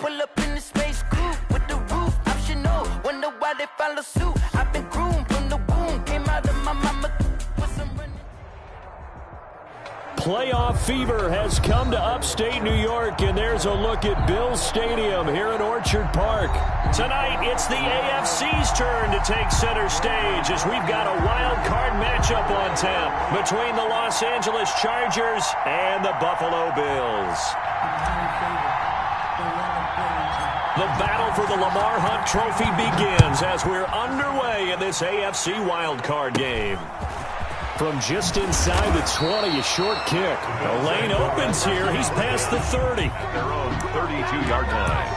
pull up in the space coupe with the roof optional. Wonder why they follow suit. I've been groomed from the womb. Came out of my mama with some running. Playoff fever has come to upstate New York, and there's a look at Bills Stadium here in Orchard Park. Tonight, it's the AFC's turn to take center stage as we've got a wild card matchup on tap between the Los Angeles Chargers and the Buffalo Bills. The battle for the Lamar Hunt Trophy begins as we're underway in this AFC wildcard game. From just inside the 20, a short kick. The lane opens here. He's past the 30. Their own 32-yard line.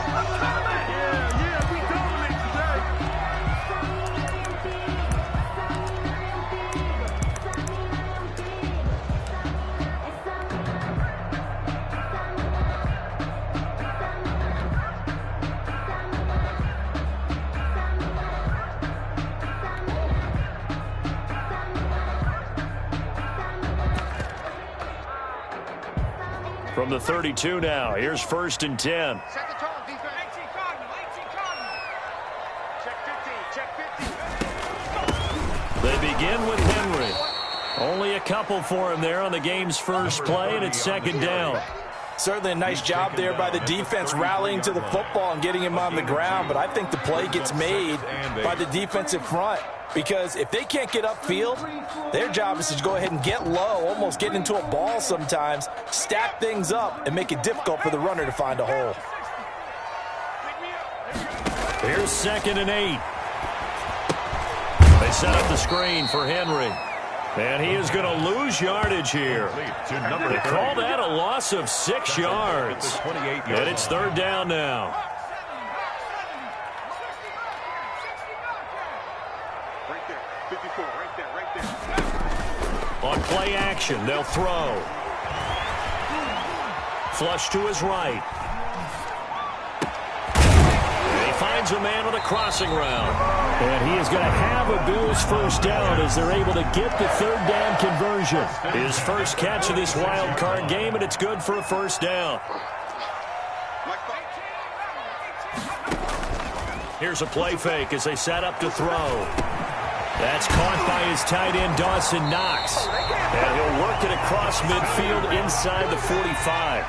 From the 32 now, here's 1st and 10. Set the tone, defense. 18 Cardinal, 18 Cardinal. Check 15, check 50. They begin with Henry. Only a couple for him there on the game's first play, and it's 2nd down. Certainly a nice job there by the defense rallying to the football and getting him on the ground, but I think the play gets made by the defensive front. Because if they can't get upfield, their job is to go ahead and get low, almost get into a ball sometimes, stack things up, and make it difficult for the runner to find a hole. Here's 2nd and 8. They set up the screen for Henry. And he is going to lose yardage here. They call that a loss of 6 yards. And it's 3rd down now. On play action, they'll throw. Flush to his right. And he finds a man with a crossing route. And he is going to have a Bills first down as they're able to get the 3rd down conversion. His first catch of this wild card game, and it's good for a 1st down. Here's a play fake as they set up to throw. That's caught by his tight end, Dawson Knox. And he'll work it across midfield inside the 45.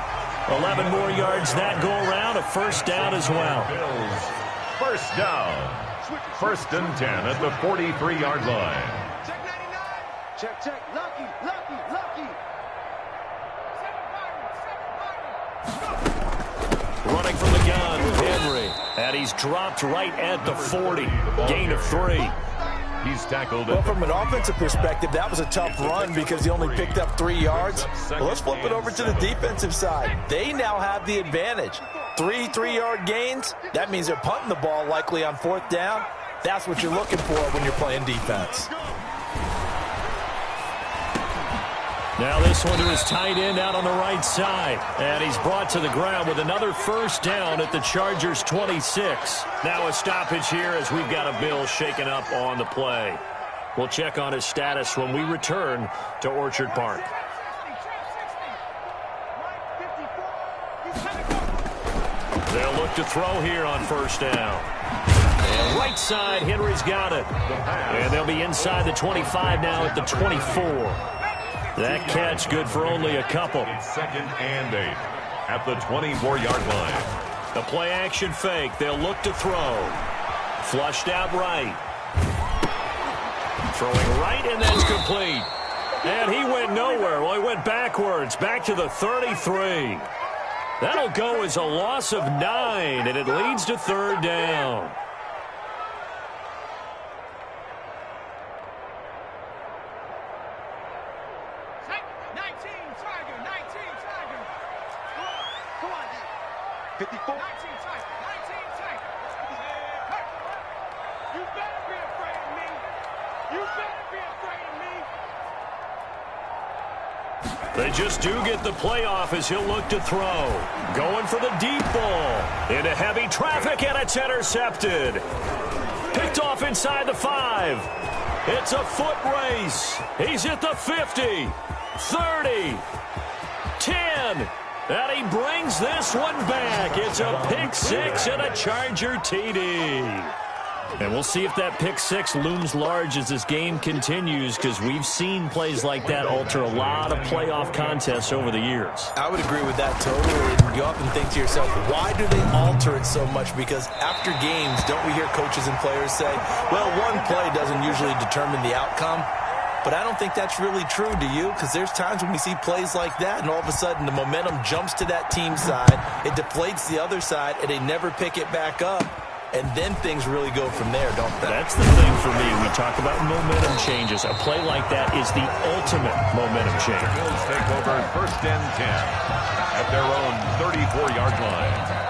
11 more yards that go around, a 1st down as well. Bills, 1st down. 1st and 10 at the 43-yard line. Check 99. Check. Lucky. Running from the gun with Henry. And he's dropped right at the 40. Gain of 3. He's tackled. Well, from an offensive perspective, that was a tough run because he only picked up 3 yards. Well, let's flip it over to the defensive side. They now have the advantage. 3 3-yard gains. That means they're punting the ball likely on 4th down. That's what you're looking for when you're playing defense. Now this one to his tight end out on the right side. And he's brought to the ground with another 1st down at the Chargers' 26. Now a stoppage here as we've got a Bill shaken up on the play. We'll check on his status when we return to Orchard Park. They'll look to throw here on 1st down. And right side, Henry's got it. And they'll be inside the 25 now at the 24. That catch good for only a couple. It's 2nd and 8 at the 24-yard line. The play action fake. They'll look to throw. Flushed out right. Throwing right, and that's complete. And he went nowhere. Well, he went backwards, back to the 33. That'll go as a loss of 9, and it leads to 3rd down. Come on, 54. 19 Tiger. You better be afraid of me. They just do get the playoff as he'll look to throw. Going for the deep ball. Into heavy traffic, and it's intercepted. Picked off inside the 5. It's a foot race. He's at the 50, 30, 10. And he brings this one back. It's a pick six and a Charger TD. And we'll see if that pick six looms large as this game continues, because we've seen plays like that alter a lot of playoff contests over the years. I would agree with that totally. And you often think to yourself, why do they alter it so much? Because after games, don't we hear coaches and players say, well, one play doesn't usually determine the outcome? But I don't think that's really true, do you? Because there's times when we see plays like that, and all of a sudden the momentum jumps to that team side, it deflates the other side, and they never pick it back up. And then things really go from there, don't they? That's the thing for me. We talk about momentum changes. A play like that is the ultimate momentum change. The Bills take over 1st and 10 at their own 34-yard line.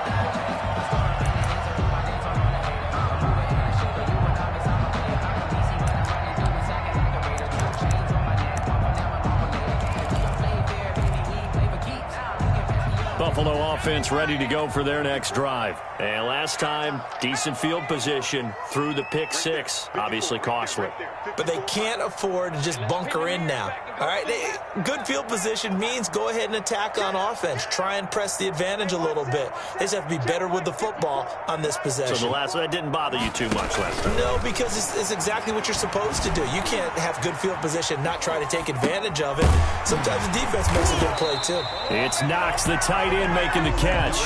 Buffalo offense ready to go for their next drive. And last time, decent field position through the pick six. Obviously costly. But they can't afford to just bunker in now. All right, good field position means go ahead and attack on offense. Try and press the advantage a little bit. They just have to be better with the football on this possession. So the last one, that didn't bother you too much last time? No, because it's exactly what you're supposed to do. You can't have good field position, not try to take advantage of it. Sometimes the defense makes a good play, too. It's Knox, the tight end, making the catch.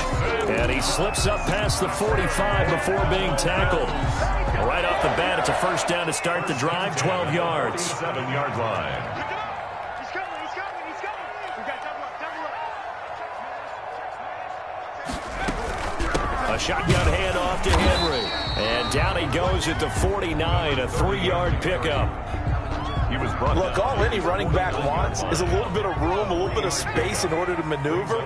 And he slips up past the 45 before being tackled. Right off the bat, it's a first down to start the drive, 12 yards. 7-yard line. A shotgun handoff to Henry. And down he goes at the 49, a 3-yard pickup. Look, all any running back wants is a little bit of room, a little bit of space in order to maneuver.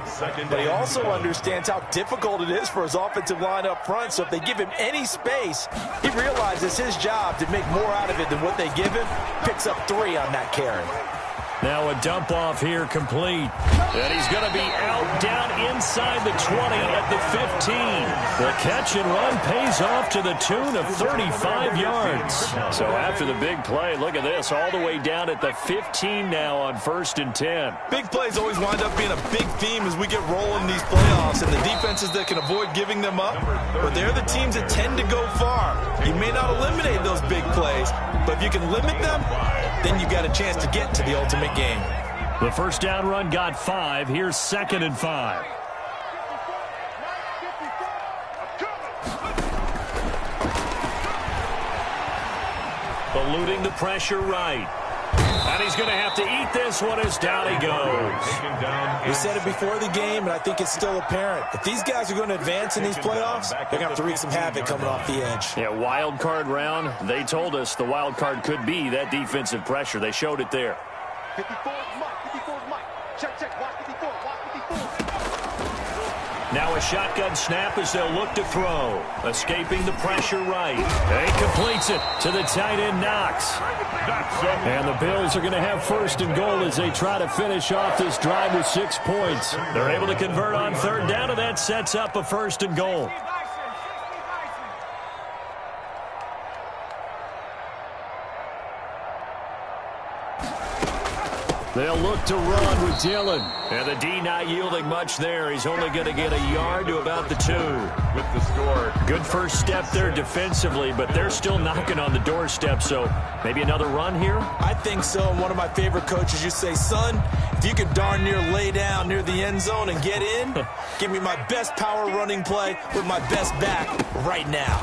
But he also understands how difficult it is for his offensive line up front. So if they give him any space, he realizes his job to make more out of it than what they give him. Picks up 3 on that carry. Now a dump off here complete. And he's going to be out down inside the 20 at the 15. The catch and run pays off to the tune of 35 yards. So after the big play, look at this, all the way down at the 15 now on 1st and 10. Big plays always wind up being a big theme as we get rolling these playoffs, and the defenses that can avoid giving them up, but they're the teams that tend to go far. You may not eliminate those big plays, but if you can limit them, then you've got a chance to get to the ultimate game. The first down run got 5. Here's 2nd and 5. Eluding the pressure right. And he's going to have to eat this one as down he goes. We said it before the game, and I think it's still apparent. If these guys are going to advance in these playoffs, they're going to have to wreak some havoc coming off the edge. Yeah, wild card round. They told us the wild card could be that defensive pressure. They showed it there. 54 is Mike. Check, watch 54, watch 54. Now a shotgun snap as they'll look to throw. Escaping the pressure right. And he completes it to the tight end Knox. And the Bills are going to have 1st and goal as they try to finish off this drive with 6 points. They're able to convert on 3rd down, and that sets up a 1st and goal. They'll look to run with Dillon. And the D not yielding much there. He's only going to get a yard to about the 2. With the score. Good first step there defensively, but they're still knocking on the doorstep, so maybe another run here? I think so. And one of my favorite coaches, you say, son, if you could darn near lay down near the end zone and get in, give me my best power running play with my best back right now.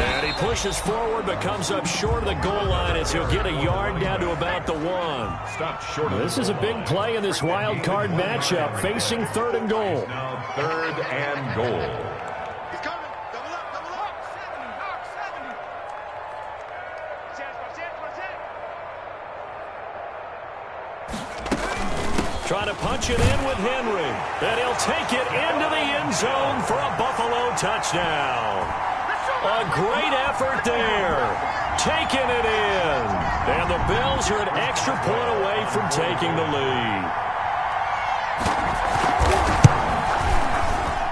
And he pushes forward but comes up short of the goal line as he'll get a yard down to about the 1. Stop short. This is a big play in this wild card matchup, facing 3rd and goal. Now 3rd and goal. He's coming. Double up. 70. Trying to punch it in with Henry. And he'll take it into the end zone for a Buffalo touchdown. A great effort there. Taking it in. And the Bills are an extra point away from taking the lead.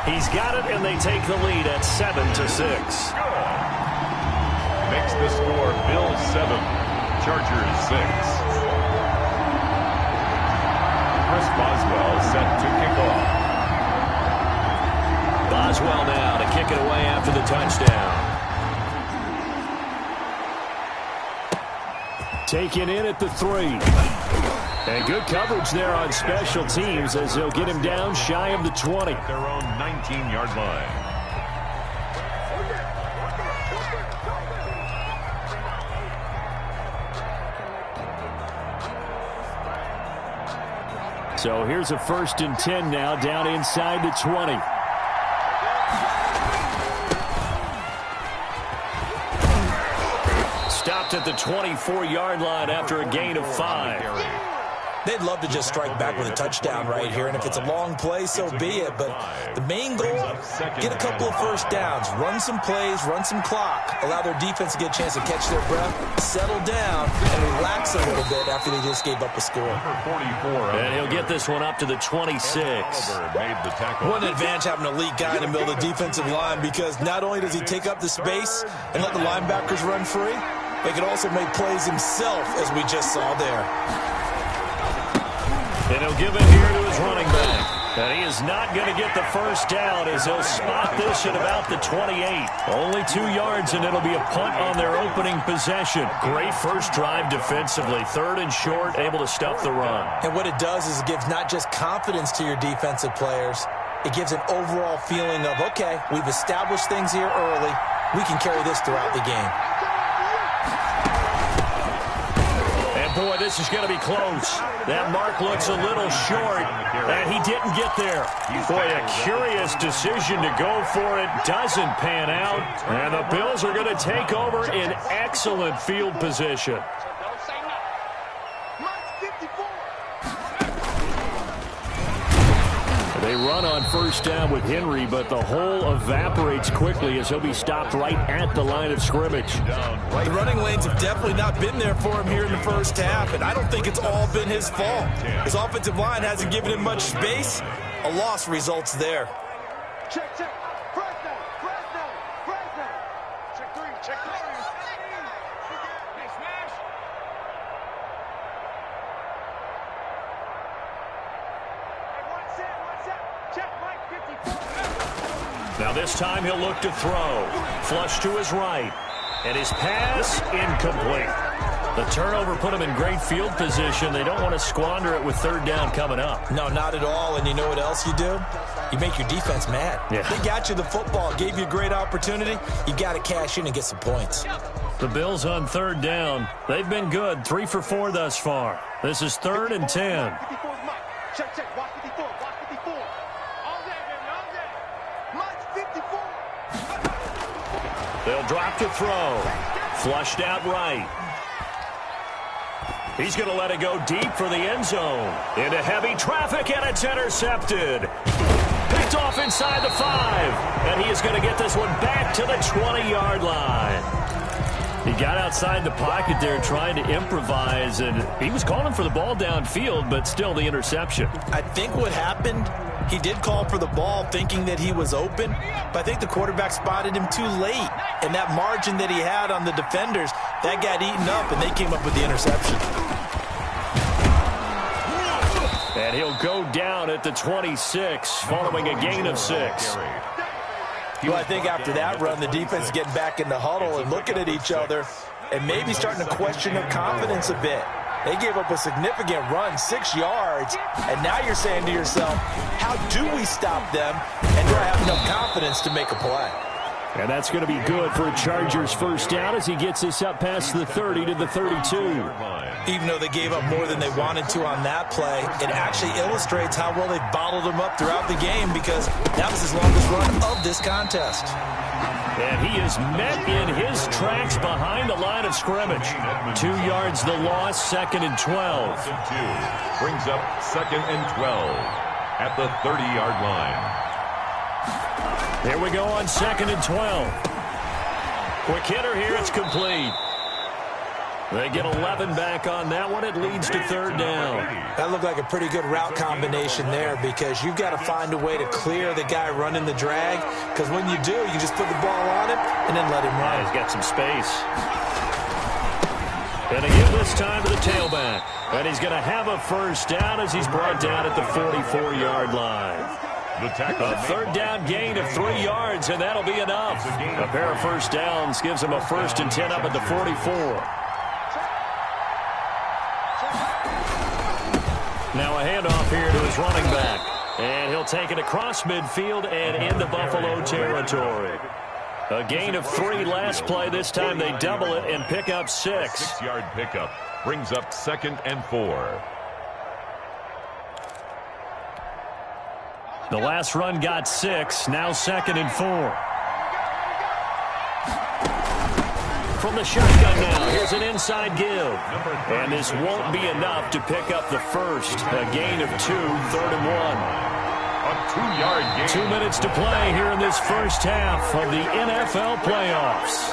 He's got it, and they take the lead at 7-6. Makes the score Bills 7, Chargers 6. Chris Boswell set to kick off. Boswell now to kick it away after the touchdown. Taken in at the 3. And good coverage there on special teams as they'll get him down shy of the 20. Their own 19-yard line. So here's a 1st and 10 now, down inside the 20. Stopped at the 24-yard line after a gain of 5. They'd love to just strike back with a touchdown right here, and if it's a long play, so be it. But the main goal, get a couple of first downs, run some plays, run some clock, allow their defense to get a chance to catch their breath, settle down, and relax a little bit after they just gave up a score. And he'll get this one up to the 26. What an advantage having an elite guy in the middle of the defensive line, because not only does he take up the space and let the linebackers run free, but he can also make plays himself, as we just saw there. And he'll give it here to his running back. And he is not going to get the first down as he'll spot this at about the 28. Only 2 yards, and it'll be a punt on their opening possession. Great first drive defensively. 3rd and short, able to stuff the run. And what it does is it gives not just confidence to your defensive players, it gives an overall feeling of, okay, we've established things here early. We can carry this throughout the game. Boy, this is going to be close. That mark looks a little short, and he didn't get there. Boy, a curious decision to go for it. Doesn't pan out, and the Bills are going to take over in excellent field position. They run on first down with Henry, but the hole evaporates quickly as he'll be stopped right at the line of scrimmage. The running lanes have definitely not been there for him here in the first half, and I don't think it's all been his fault. His offensive line hasn't given him much space. A loss results there. Check, check. Fresno. Check 3, check 3. Hey, smash. Check, Mike, 54. Now this time he'll look to throw. Flush to his right. And his pass, incomplete. The turnover put him in great field position. They don't want to squander it with 3rd down coming up. No, not at all. And you know what else you do? You make your defense mad. Yeah. They got you the football, gave you a great opportunity. You got to cash in and get some points. The Bills on 3rd down. They've been good, 3 for 4 thus far. This is 3rd and 10. 54 is Mike. Check, watch 54, watch 54. All day, baby, all day. Mike, 54. They'll drop to throw. Flushed out right. He's going to let it go deep for the end zone. Into heavy traffic, and it's intercepted. Picked off inside the 5. And he is going to get this one back to the 20-yard line. He got outside the pocket there trying to improvise, and he was calling for the ball downfield, but still the interception. I think what happened, he did call for the ball thinking that he was open, but I think the quarterback spotted him too late. And that margin that he had on the defenders, that got eaten up, and they came up with the interception. And he'll go down at the 26, following a gain of 6. Well, I think after that run, the defense is getting back in the huddle and looking at each other and maybe starting to question their confidence a bit. They gave up a significant run, 6 yards, and now you're saying to yourself, how do we stop them, and do I have enough confidence to make a play? And that's going to be good for a Chargers first down as he gets us up past the 30 to the 32. Even though they gave up more than they wanted to on that play, it actually illustrates how well they've bottled them up throughout the game, because that was his longest run of this contest. And he is met in his tracks behind the line of scrimmage. 2 yards the loss, 2nd and 12. Brings up 2nd and 12 at the 30-yard line. Here we go on 2nd and 12. Quick hitter here, it's complete. They get 11 back on that one. It leads to 3rd down. That looked like a pretty good route combination there, because you've got to find a way to clear the guy running the drag, because when you do, you just put the ball on him and then let him run. He's got some space. And a give this time to the tailback. And he's going to have a first down as he's brought down at the 44-yard line. A third down gain of 3 yards, and that'll be enough. A pair of first downs gives them a 1st and 10 up at the 44. Now a handoff here to his running back. And he'll take it across midfield and into Buffalo territory. A gain of 3 last play. This time they double it and pick up 6. 6-yard pickup brings up 2nd and 4. The last run got 6. Now 2nd and 4. From the shotgun now, here's an inside give. And this won't be enough to pick up the first. A gain of 2, 3rd and 1. A 2-yard gain. 2 minutes to play here in this first half of the NFL playoffs.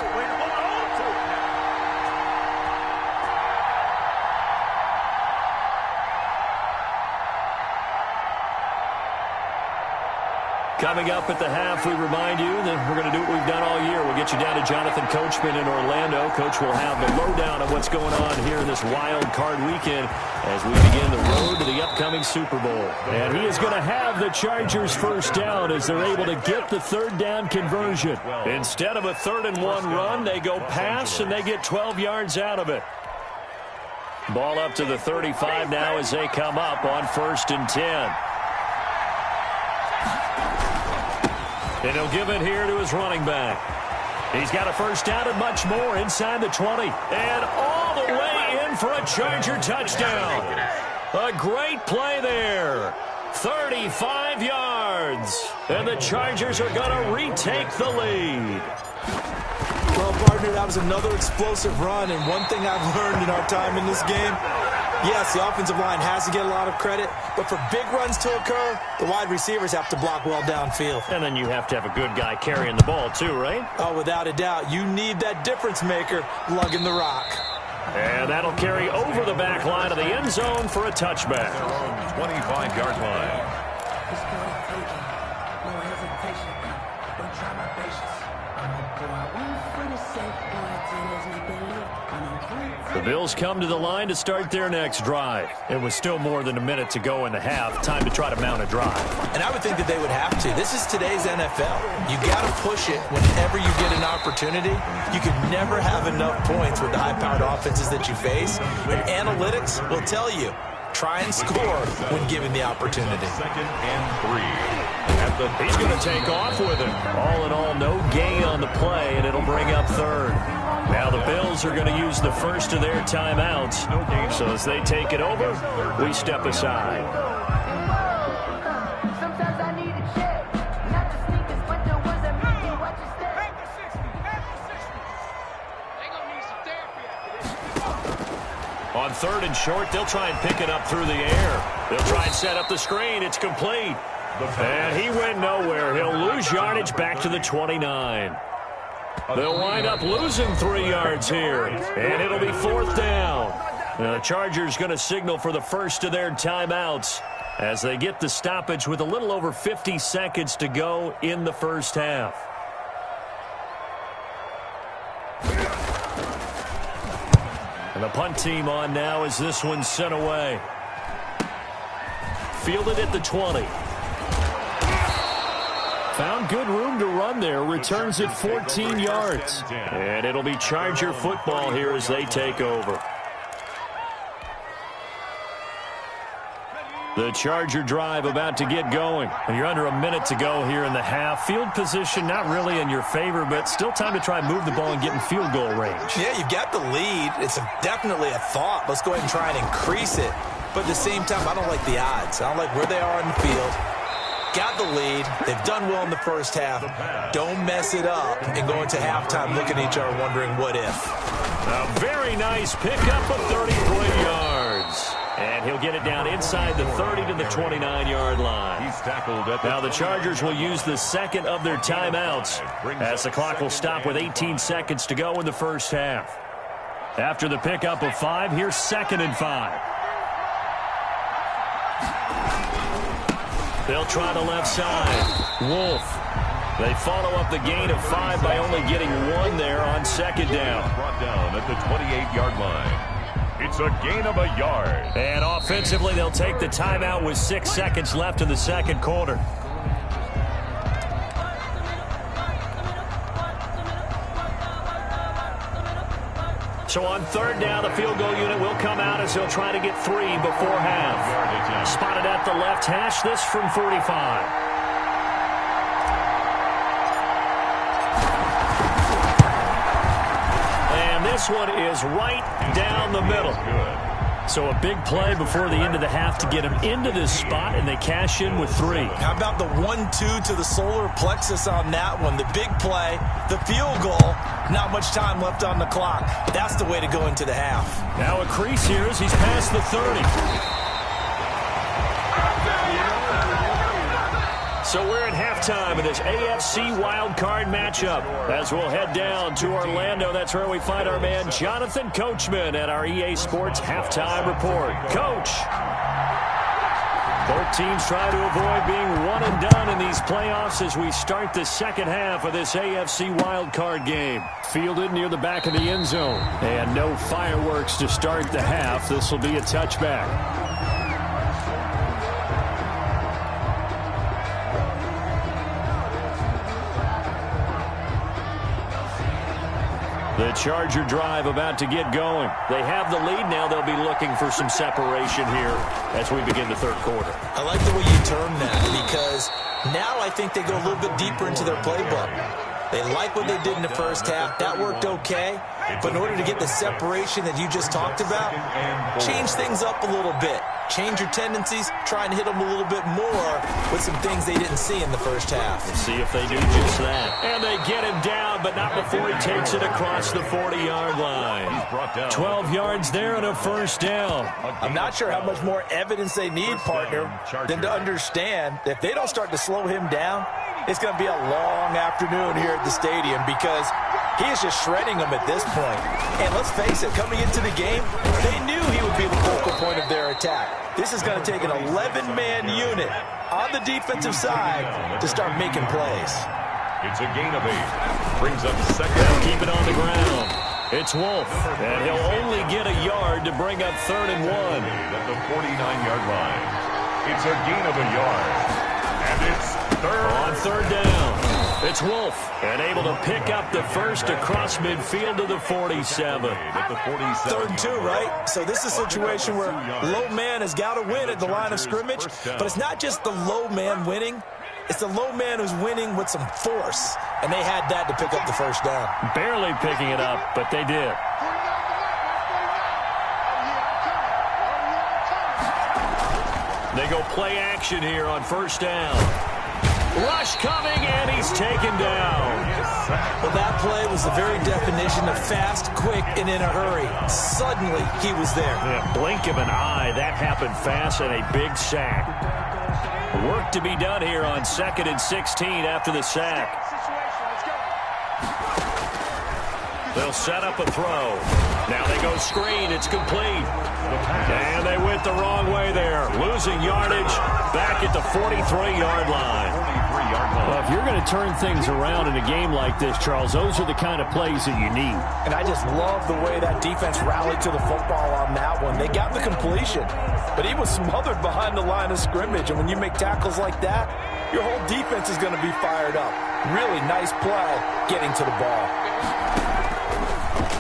Coming up at the half, we remind you that we're going to do what we've done all year. We'll get you down to Jonathan Coachman in Orlando. Coach will have the lowdown of what's going on here in this wild card weekend as we begin the road to the upcoming Super Bowl. And he is going to have the Chargers first down as they're able to get the 3rd down conversion. Instead of a 3rd and 1 run, they go pass and they get 12 yards out of it. Ball up to the 35 now as they come up on 1st and 10. And he'll give it here to his running back. He's got a first down and much more inside the 20. And all the way in for a Charger touchdown. A great play there. 35 yards. And the Chargers are going to retake the lead. Well, partner, that was another explosive run. And one thing I've learned in our time in this game, yes, the offensive line has to get a lot of credit, but for big runs to occur, the wide receivers have to block well downfield. And then you have to have a good guy carrying the ball too, right? Oh, without a doubt. You need that difference maker lugging the rock. And that'll carry over the back line of the end zone for a touchback. 25-yard line. The Bills come to the line to start their next drive. It was still more than a minute to go in the half. Time to try to mount a drive. And I would think that they would have to. This is today's NFL. You got to push it whenever you get an opportunity. You can never have enough points with the high-powered offenses that you face. And analytics will tell you, try and score when given the opportunity. 2nd and 3. He's going to take off with it. All in all, no gain on the play, and it'll bring up 3rd. Now the Bills are going to use the first of their timeouts. So as they take it over, we step aside. On 3rd and short, they'll try and pick it up through the air. They'll try and set up the screen. It's complete. And he went nowhere. He'll lose yardage back to the 29. They'll wind up losing 3 yards here. And it'll be 4th down. The Chargers going to signal for the first of their timeouts as they get the stoppage with a little over 50 seconds to go in the first half. And the punt team on now as this one's sent away. Fielded at the 20. Found good room to run there. Returns it 14 yards. And it'll be Charger football here as they take over. The Charger drive about to get going. And you're under a minute to go here in the half. Field position not really in your favor, but still time to try and move the ball and get in field goal range. Yeah, you've got the lead. It's definitely a thought. Let's go ahead and try and increase it. But at the same time, I don't like the odds. I don't like where they are on the field. Got the lead. They've done well in the first half. Don't mess it up and go into halftime looking at each other wondering what if. A very nice pickup of 33 yards. And he'll get it down inside the 30 to the 29-yard line. He's tackled at now the Chargers will use the second of their timeouts as the clock will stop with 18 seconds to go in the first half. After the pickup of 5, here's 2nd and 5. They'll try the left side. Wolf. They follow up the gain of 5 by only getting 1 there on 2nd down. Brought down at the 28-yard line. It's a gain of a yard. And offensively, they'll take the timeout with 6 seconds left in the second quarter. So on third down, the field goal unit will come out as they'll try to get 3 before half. Spotted at the left hash, this from 45. And this one is right down the middle. So a big play before the end of the half to get them into this spot, and they cash in with 3. How about the 1-2 to the solar plexus on that one? The big play, the field goal, not much time left on the clock. That's the way to go into the half. Now a crease here as he's past the 30. So we're at halftime in this AFC wildcard matchup. As we'll head down to Orlando, that's where we find our man Jonathan Coachman at our EA Sports Halftime Report. Coach, both teams try to avoid being one and done in these playoffs as we start the second half of this AFC wildcard game. Fielded near the back of the end zone. And no fireworks to start the half. This will be a touchback. The Charger drive about to get going. They have the lead now. They'll be looking for some separation here as we begin the third quarter. I like the way you term that because now I think they go a little bit deeper into their playbook. They like what they did in the first half. That worked okay. But in order to get the separation that you just talked about, change things up a little bit. Change your tendencies, try and hit them a little bit more with some things they didn't see in the first half. We'll see if they do just that. And they get him down, but not before he takes it across the 40-yard line. 12 yards there and a first down. I'm not sure how much more evidence they need, partner, than to understand that if they don't start to slow him down, it's going to be a long afternoon here at the stadium because he is just shredding them at this point. And let's face it, coming into the game, they knew he would be the focal point of their attack. This is going to take an 11-man unit on the defensive side to start making plays. It's a gain of 8. Brings up second. They'll keep it on the ground. It's Wolf, and he'll only get a yard to bring up 3rd and 1. At the 49-yard line. It's a gain of a yard. And it's third. On 3rd down. It's Wolf, and able to pick up the first across midfield to the 47. At the 47. 3rd and 2, right? So this is a situation where low man has got to win at the line of scrimmage, but it's not just the low man winning. It's the low man who's winning with some force, and they had that to pick up the first down. Barely picking it up, but they did. They go play action here on 1st down. Rush coming, and he's taken down. Well, that play was the very definition of fast, quick, and in a hurry. Suddenly, he was there. Yeah, blink of an eye, that happened fast, and a big sack. Work to be done here on 2nd and 16 after the sack. They'll set up a throw. Now they go screen. It's complete. And they went the wrong way there. Losing yardage back at the 43-yard line. Well, if you're going to turn things around in a game like this, Charles, those are the kind of plays that you need. And I just love the way that defense rallied to the football on that one. They got the completion, but he was smothered behind the line of scrimmage. And when you make tackles like that, your whole defense is going to be fired up. Really nice play getting to the ball.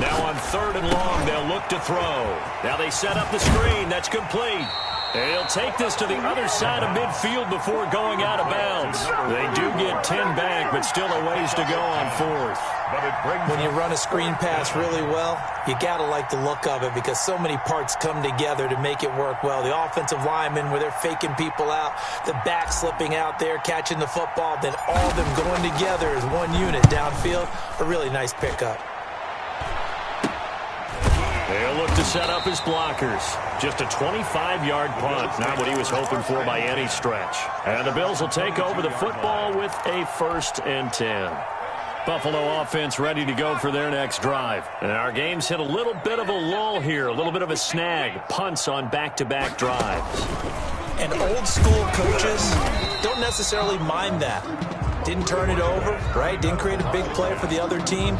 Now on 3rd and long, they'll look to throw. Now they set up the screen. That's complete. And he'll take this to the other side of midfield before going out of bounds. They do get 10 back, but still a ways to go on 4th. When you run a screen pass really well, you got to like the look of it because so many parts come together to make it work well. The offensive linemen, where they're faking people out, the back slipping out there, catching the football, then all of them going together as one unit downfield. A really nice pickup. They'll look to set up his blockers. Just a 25-yard punt. Not what he was hoping for by any stretch. And the Bills will take over the football with a 1st and 10. Buffalo offense ready to go for their next drive. And our game's hit a little bit of a lull here. A little bit of a snag. Punts on back-to-back drives. And old school coaches don't necessarily mind that. Didn't turn it over, right? Didn't create a big play for the other team.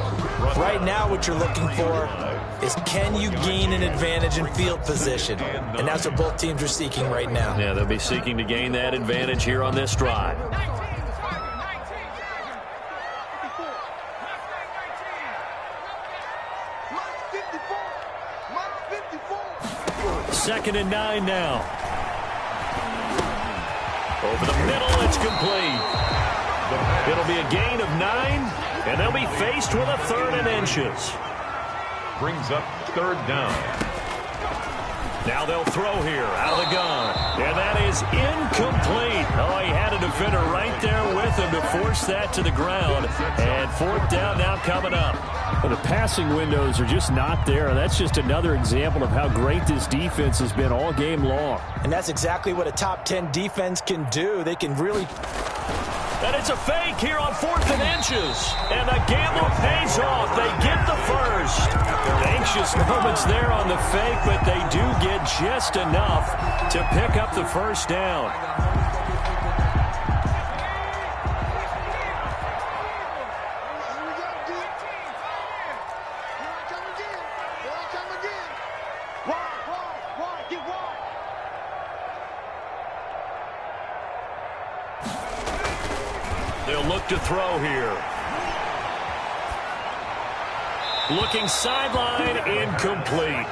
Right now what you're looking for is can you gain an advantage in field position? And that's what both teams are seeking right now. Yeah, they'll be seeking to gain that advantage here on this drive. 2nd and 9 now. Over the middle, it's complete. It'll be a gain of 9, and they'll be faced with a 3rd and inches. Brings up 3rd down. Now they'll throw here out of the gun. And that is incomplete. Oh, he had a defender right there with him to force that to the ground. And 4th down now coming up. Well, the passing windows are just not there. That's just another example of how great this defense has been all game long. And that's exactly what a top 10 defense can do. They can really... And it's a fake here on 4th and inches. And the gamble pays off. They get the first. Anxious moments there on the fake, but they do get just enough to pick up the first down. They'll look to throw here. Looking sideline, incomplete.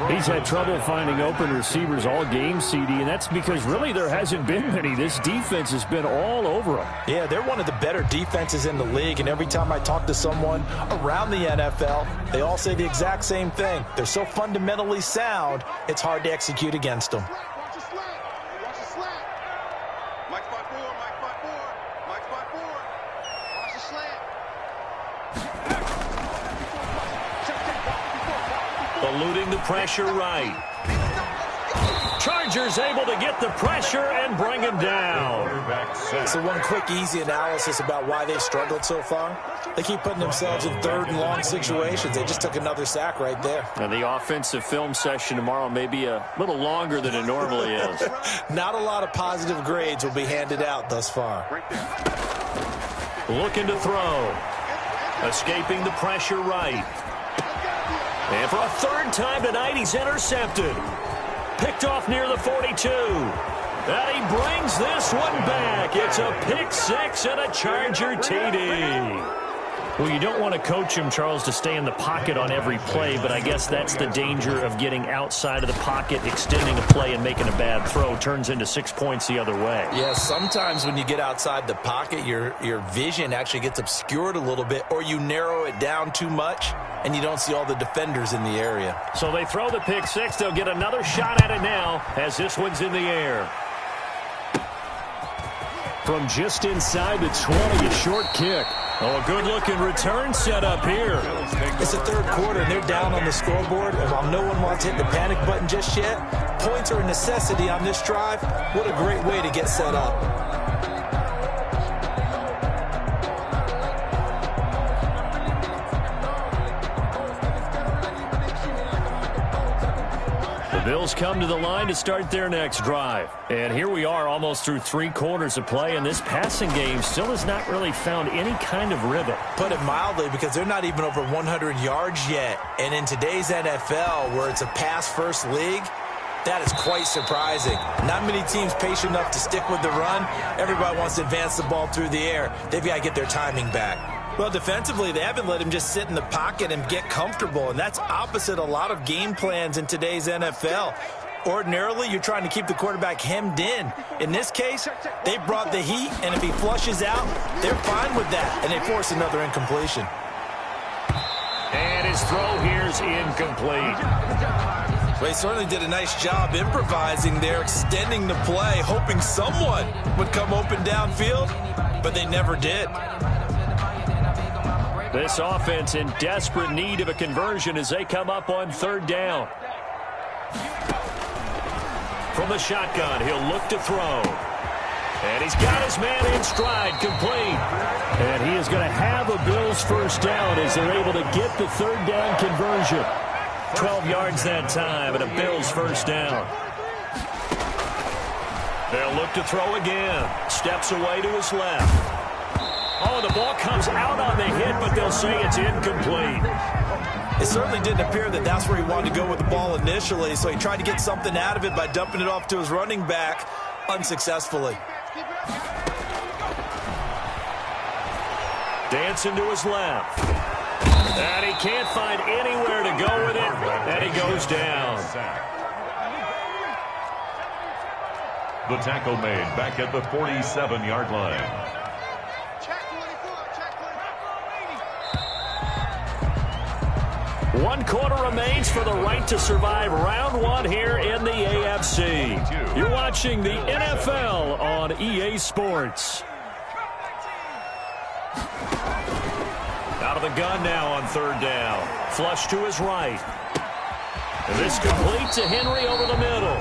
He's had trouble finding open receivers all game, CD, and that's because really there hasn't been many. This defense has been all over them. Yeah, they're one of the better defenses in the league, and every time I talk to someone around the NFL, they all say the exact same thing. They're so fundamentally sound, it's hard to execute against them. Watch the slant. Watch the slant. Mike 5-4. Mike 5-4. Mike 5-4. Watch the slant. Eluding the pressure right. Chargers able to get the pressure and bring him down. So one quick, easy analysis about why they've struggled so far. They keep putting themselves in 3rd and long situations. They just took another sack right there. And the offensive film session tomorrow may be a little longer than it normally is. Not a lot of positive grades will be handed out thus far. Looking to throw. Escaping the pressure right. And for a 3rd time tonight, he's intercepted. Picked off near the 42. And he brings this one back. It's a pick 6 and a Charger TD. Well, you don't want to coach him, Charles, to stay in the pocket on every play, but I guess that's the danger of getting outside of the pocket, extending a play, and making a bad throw. Turns into 6 points the other way. Yeah, sometimes when you get outside the pocket, your vision actually gets obscured a little bit, or you narrow it down too much, and you don't see all the defenders in the area. So they throw the pick 6. They'll get another shot at it now as this one's in the air. From just inside the 20, a short kick. Oh, a good-looking return set up here. It's the 3rd quarter, and they're down on the scoreboard. And while no one wants to hit the panic button just yet, points are a necessity on this drive. What a great way to get set up. The Bills come to the line to start their next drive. And here we are almost through 3 quarters of play, and this passing game still has not really found any kind of rhythm. Put it mildly, because they're not even over 100 yards yet. And in today's NFL, where it's a pass-first league, that is quite surprising. Not many teams patient enough to stick with the run. Everybody wants to advance the ball through the air. They've got to get their timing back. Well, defensively, they haven't let him just sit in the pocket and get comfortable, and that's opposite a lot of game plans in today's NFL. Ordinarily, you're trying to keep the quarterback hemmed in. In this case, they brought the heat, and if he flushes out, they're fine with that, and they force another incompletion. And his throw here's incomplete. Well, he certainly did a nice job improvising there, extending the play, hoping someone would come open downfield, but they never did. This offense in desperate need of a conversion as they come up on 3rd down. From the shotgun, he'll look to throw. And he's got his man in stride, complete. And he is going to have a Bills first down as they're able to get the 3rd down conversion. 12 yards that time and a Bills first down. They'll look to throw again. Steps away to his left. Oh, the ball comes out on the hit, but they'll say it's incomplete. It certainly didn't appear that that's where he wanted to go with the ball initially, so he tried to get something out of it by dumping it off to his running back unsuccessfully. Dancing to his left. And he can't find anywhere to go with it, and he goes down. The tackle made back at the 47-yard line. Check 24, check 24. 1 quarter remains for the right to survive round 1 here in the AFC. You're watching the NFL on EA Sports. Out of the gun now on 3rd down. Flush to his right. And this complete to Henry over the middle.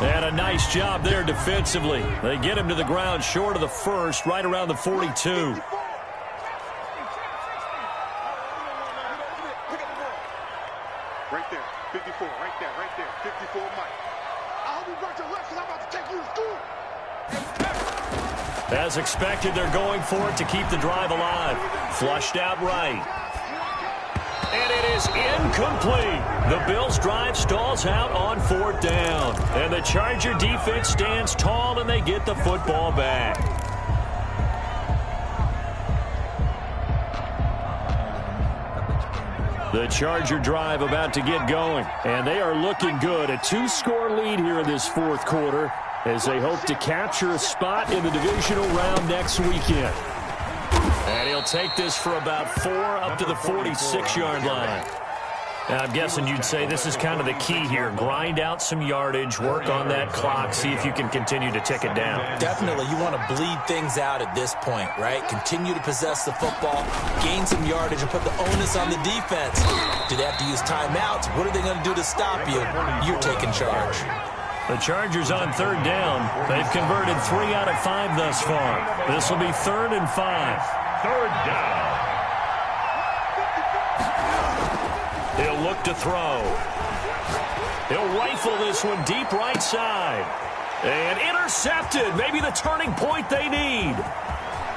And a nice job there defensively. They get him to the ground short of the first, right around the 42. Right there, 54, right there, 54, Mike. I hope you brought your left because I'm about to take you to school. As expected, they're going for it to keep the drive alive. Flushed out right. And it is incomplete. The Bills' drive stalls out on 4th down. And the Charger defense stands tall, and they get the football back. The Charger drive about to get going. And they are looking good. A 2-score lead here in this 4th quarter as they hope to capture a spot in the divisional round next weekend. And he'll take this for about 4 up to the 46-yard line. And I'm guessing you'd say this is kind of the key here. Grind out some yardage, work on that clock, see if you can continue to tick it down. Definitely, you want to bleed things out at this point, right? Continue to possess the football, gain some yardage, and put the onus on the defense. Do they have to use timeouts? What are they going to do to stop you? You're taking charge. The Chargers on 3rd down. They've converted 3 out of 5 thus far. This will be 3rd and 5. 3rd down. He'll look to throw. He'll rifle this one deep right side. And intercepted. Maybe the turning point they need.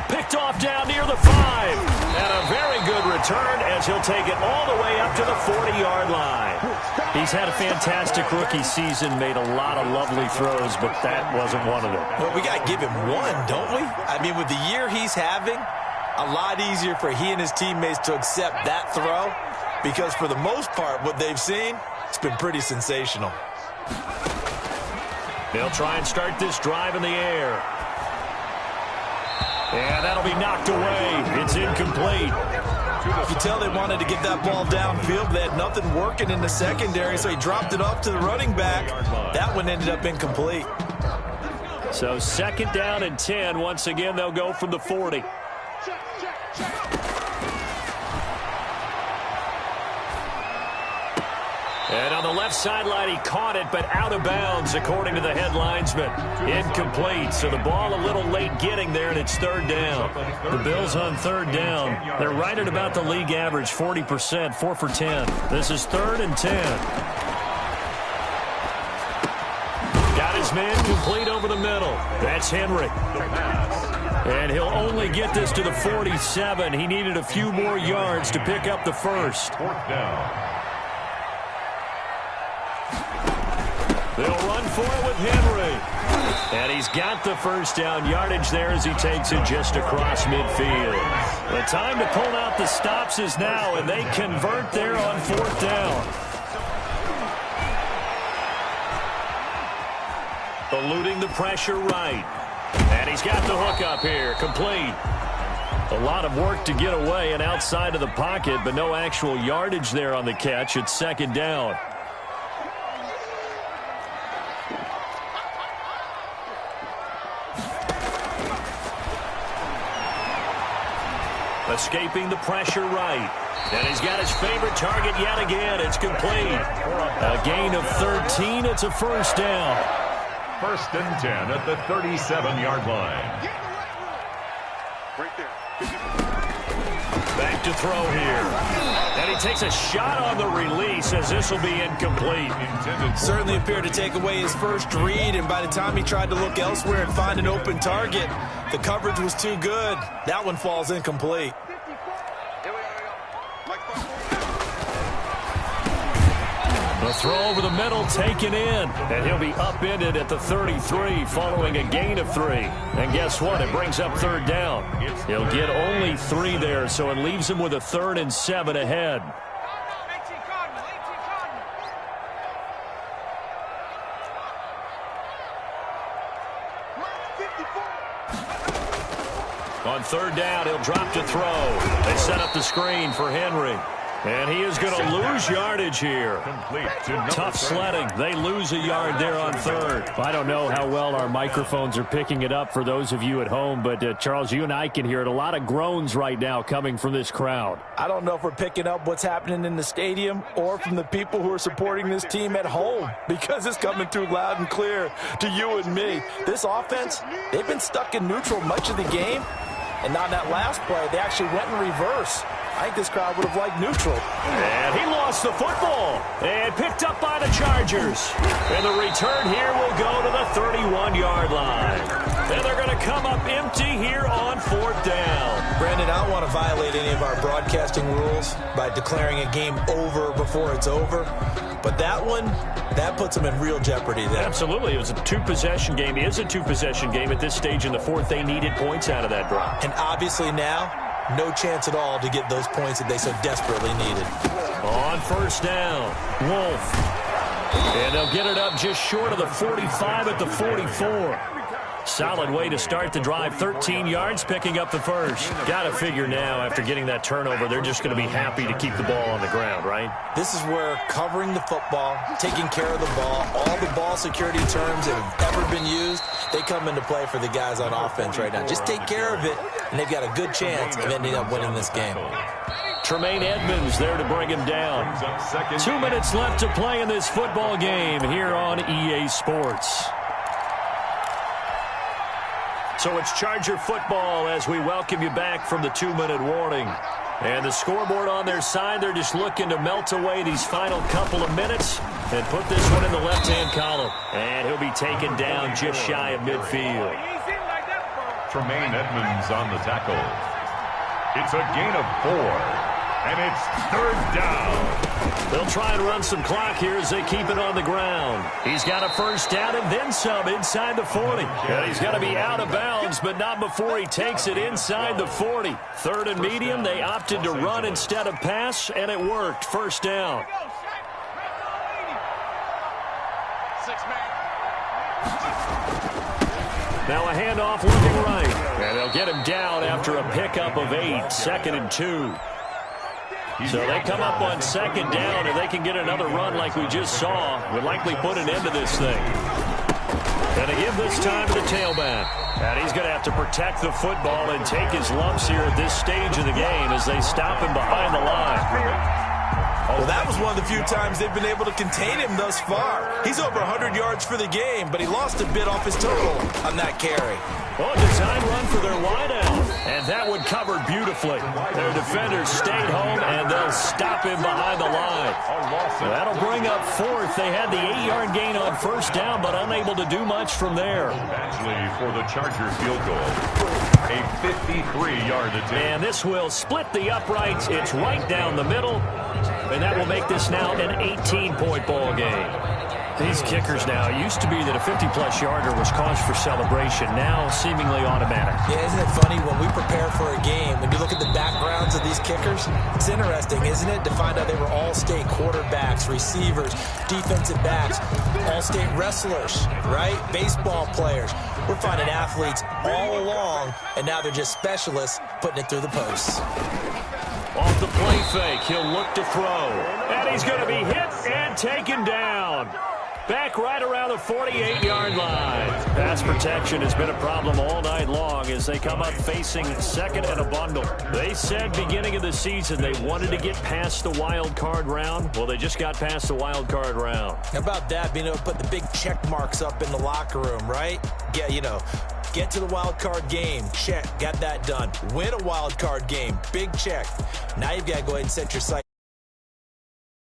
Picked off down near the 5. And a very good return as he'll take it all the way up to the 40-yard line. He's had a fantastic rookie season, made a lot of lovely throws, but that wasn't one of them. Well, we got to give him one, don't we? I mean, with the year he's having, a lot easier for he and his teammates to accept that throw because for the most part, what they've seen, it's been pretty sensational. They'll try and start this drive in the air. And that'll be knocked away. It's incomplete. You can tell they wanted to get that ball downfield. They had nothing working in the secondary, so he dropped it off to the running back. That one ended up incomplete. So 2nd down and 10. Once again, they'll go from the 40. And on the left sideline, he caught it, but out of bounds, according to the head linesman. Incomplete, so the ball a little late getting there, and it's 3rd down. The Bills on 3rd down. They're right at about the league average, 40%, 4 for 10. This is 3rd and 10. Got his man complete over the middle. That's Henry. And he'll only get this to the 47. He needed a few more yards to pick up the first. 4th down. They'll run for it with Henry. And he's got the first down yardage there as he takes it just across midfield. The time to pull out the stops is now, and they convert there on 4th down. Eluding the pressure right. And he's got the hook up here, complete. A lot of work to get away and outside of the pocket, but no actual yardage there on the catch. It's 2nd down. Escaping the pressure right. And he's got his favorite target yet again. It's complete. A gain of 13. It's a 1st down. 1st and 10 at the 37-yard line. Right there. Back to throw here. And he takes a shot on the release as this will be incomplete. Certainly appeared to take away his first read, and by the time he tried to look elsewhere and find an open target, the coverage was too good. That one falls incomplete. The throw over the middle taken in, and he'll be upended at the 33 following a gain of 3. And guess what? It brings up 3rd down. He'll get only 3 there, so it leaves him with a 3rd and 7 ahead. On third down, he'll drop to throw. They set up the screen for Henry. And he is going to lose yardage here. Tough sledding. They lose a yard there on third. I don't know how well our microphones are picking it up for those of you at home, but Charles, you and I can hear it. A lot of groans right now coming from this crowd. I don't know if we're picking up what's happening in the stadium or from the people who are supporting this team at home, because it's coming through loud and clear to you and me. This offense, they've been stuck in neutral much of the game, and on that last play, they actually went in reverse. I think this crowd would have liked neutral. And he lost the football. And picked up by the Chargers. And the return here will go to the 31-yard line. And they're going to come up empty here on fourth down. Brandon, I don't want to violate any of our broadcasting rules by declaring a game over before it's over. But that one, that puts them in real jeopardy there. Absolutely. It was a two-possession game. It is a two-possession game at this stage in the fourth. They needed points out of that drive. And obviously now, no chance at all to get those points that they so desperately needed. On first down, Wolf. And they'll get it up just short of the 45 at the 44. Solid way to start the drive. 13 yards, picking up the first. Got to figure now, after getting that turnover, they're just going to be happy to keep the ball on the ground, right? This is where covering the football, taking care of the ball, all the ball security terms that have ever been used, they come into play for the guys on offense right now. Just take care of it, and they've got a good chance of ending up winning this game. Tremaine Edmonds there to bring him down. 2 minutes left to play in this football game here on EA Sports. So it's Charger football as we welcome you back from the 2-minute warning. And the scoreboard on their side, they're just looking to melt away these final couple of minutes and put this one in the left-hand column. And he'll be taken down just shy of midfield. Tremaine Edmonds on the tackle. It's a gain of 4. And it's third down. They'll try and run some clock here as they keep it on the ground. He's got a first down and then some inside the 40. And he's going to be out of bounds, but not before he takes it inside the 40. Third and medium, they opted to run instead of pass, and it worked. First down. Now a handoff looking right. And they'll get him down after a pickup of 8. 2nd and 2. So they come up on second down, and they can get another run like we just saw. Would likely put an end to this thing. And they give this time to the tailback. And he's going to have to protect the football and take his lumps here at this stage of the game as they stop him behind the line. Well, that was one of the few times they've been able to contain him thus far. He's over 100 yards for the game, but he lost a bit off his total on that carry. Well, a design run for their wideout, and that one covered beautifully. Their defenders stayed home, and they'll stop him behind the line. That'll bring up fourth. They had the 8-yard gain on first down, but unable to do much from there. Actually, for the Charger field goal, a 53-yard attempt. And this will split the uprights. It's right down the middle, and that will make this now an 18-point ball game. These kickers now, it used to be that a 50-plus yarder was cause for celebration, now seemingly automatic. Yeah, isn't it funny when we prepare for a game, when you look at the backgrounds of these kickers, it's interesting, isn't it, to find out they were all-state quarterbacks, receivers, defensive backs, all-state wrestlers, right? Baseball players. We're finding athletes all along, and now they're just specialists putting it through the posts. Off the play fake, he'll look to throw. And he's going to be hit and taken down. Back right around the 48-yard line. Pass protection has been a problem all night long as they come up facing second and a bundle. They said beginning of the season they wanted to get past the wild card round. Well, they just got past the wild card round. How about that, being able to put the big check marks up in the locker room, right? Yeah, you know, get to the wild card game. Check, got that done. Win a wild card game. Big check. Now you've got to go ahead and set your sights